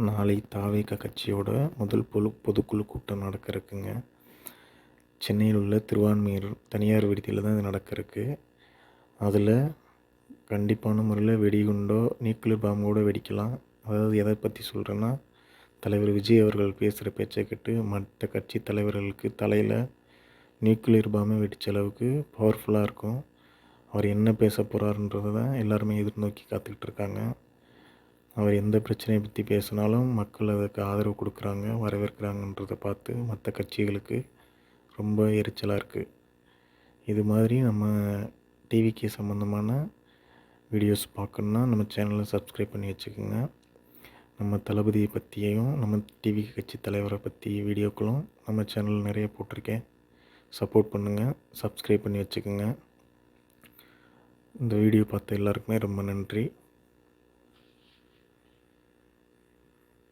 நாளை தாவேகா கட்சியோட முதல் பொதுக்குழு கூட்டம் நடக்கிறதுக்குங்க. சென்னையில் உள்ள திருவான்மியூர் தனியார் விடுதியில் தான் இது நடக்கிறதுக்கு. அதில் கண்டிப்பான முறையில் வெடிகுண்டோ நியூக்ளியர் பாம்பு கூட வெடிக்கலாம். அதாவது எதை பற்றி சொல்கிறேன்னா, தலைவர் விஜய் அவர்கள் பேசுகிற பேச்சை கேட்டு மற்ற கட்சி தலைவர்களுக்கு தலையில் நியூக்ளியர் பாம்பு வெடித்த அளவுக்கு பவர்ஃபுல்லாக இருக்கும். அவர் என்ன பேச போகிறாருன்றது தான் எல்லாருமே எதிர்நோக்கி காத்துக்கிட்டு இருக்காங்க. அவர் எந்த பிரச்சனையை பற்றி பேசினாலும் மக்கள் அதுக்கு ஆதரவு கொடுக்குறாங்க, வரவேற்கிறாங்கன்றதை பார்த்து மற்ற கட்சிகளுக்கு ரொம்ப எரிச்சலாக இருக்குது. இது மாதிரி நம்ம டிவிக்கு சம்மந்தமான வீடியோஸ் பார்க்கணுன்னா நம்ம சேனலை சப்ஸ்கிரைப் பண்ணி வச்சுக்கோங்க. நம்ம தளபதியை பற்றியும் நம்ம டிவி கட்சி தலைவரை பற்றி வீடியோக்களும் நம்ம சேனலில் நிறைய போட்டிருக்கேன். சப்போர்ட் பண்ணுங்கள், சப்ஸ்கிரைப் பண்ணி வச்சுக்கோங்க. இந்த வீடியோ பார்த்த எல்லாருக்குமே ரொம்ப நன்றி.